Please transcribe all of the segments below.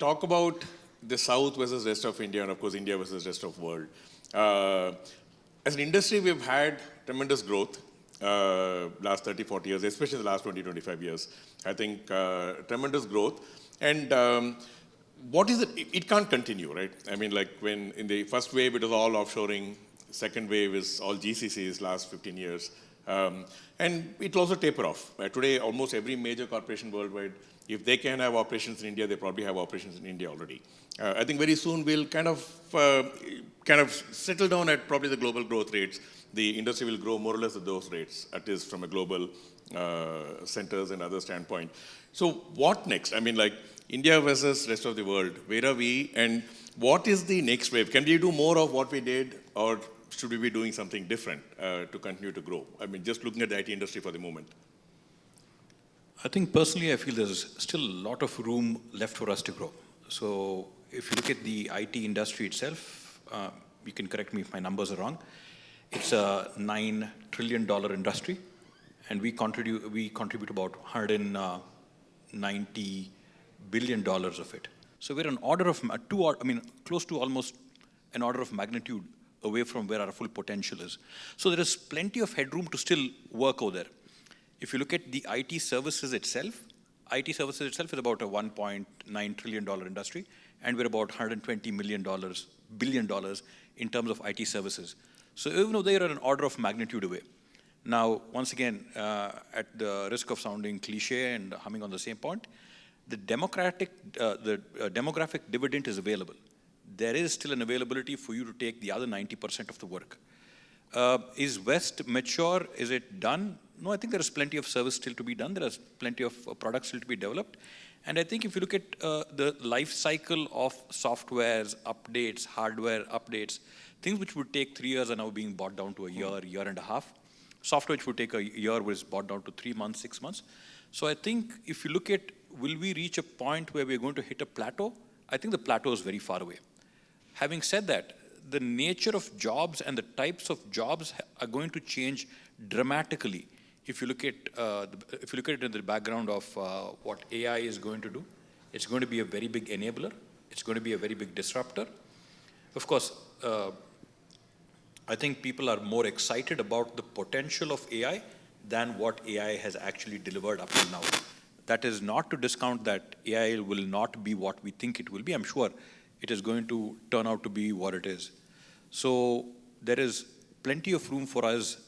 talk about the South versus rest of India, and of course India versus rest of the world, as an industry, we've had tremendous growth last 30, 40 years, especially the last 20, 25 years. I think tremendous growth. And what is it? It can't continue, right? I mean, like when in the first wave, it was all offshoring. Second wave is all GCCs last 15 years. And it will also taper off. Today, almost every major corporation worldwide, if they can have operations in India, they probably have operations in India already. I think very soon we'll kind of settle down at probably the global growth rates. The industry will grow more or less at those rates, at least from a global centers and other standpoint. So what next? I mean, like India versus rest of the world, where are we? And what is the next wave? Can we do more of what we did, or should we be doing something different to continue to grow? I mean, just looking at the IT industry for the moment. I think personally, I feel there's still a lot of room left for us to grow. So if you look at the IT industry itself, you can correct me if my numbers are wrong. It's a $9 trillion industry, and we contribute about $190 billion of it. So we're an order of close to almost an order of magnitude away from where our full potential is. So there is plenty of headroom to still work over there. If you look at the IT services itself is about a $1.9 trillion industry, and we're about $120 billion in terms of IT services. So even though they are an order of magnitude away. Now, once again, at the risk of sounding cliche and humming on the same point, the demographic dividend is available. There is still an availability for you to take the other 90% of the work. Is West mature? Is it done? No, I think there is plenty of service still to be done. There is plenty of products still to be developed. And I think if you look at the life cycle of softwares, updates, hardware updates, things which would take 3 years are now being brought down to a year and a half. Software which would take a year was brought down to 3 months, 6 months. So I think if you look at, will we reach a point where we're going to hit a plateau? I think the plateau is very far away. Having said that, the nature of jobs and the types of jobs are going to change dramatically. If you look at it in the background of what AI is going to do, it's going to be a very big enabler. It's going to be a very big disruptor. Of course, I think people are more excited about the potential of AI than what AI has actually delivered up till now. That is not to discount that AI will not be what we think it will be. I'm sure it is going to turn out to be what it is. So there is plenty of room for us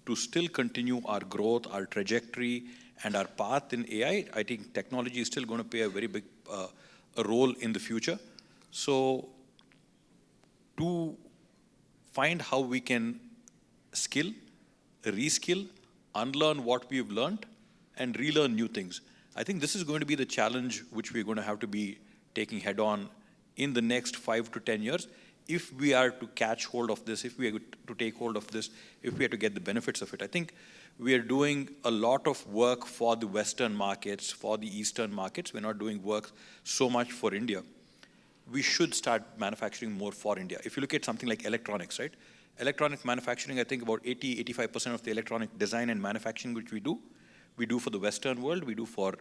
to still continue our growth, our trajectory, and our path in AI. I think technology is still going to play a very big a role in the future. So to find how we can skill, reskill, unlearn what we've learned, and relearn new things. I think this is going to be the challenge which we're going to have to be taking head on in the next 5 to 10 years. If we are to catch hold of this, if we are to take hold of this, if we are to get the benefits of it. I think we are doing a lot of work for the Western markets, for the Eastern markets. We're not doing work so much for India. We should start manufacturing more for India. If you look at something like electronics, right? Electronic manufacturing, I think about 80-85% of the electronic design and manufacturing which we do for the Western world, we do for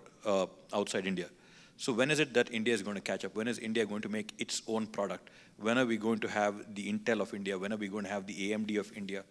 outside India. So when is it that India is going to catch up? When is India going to make its own product? When are we going to have the Intel of India? When are we going to have the AMD of India?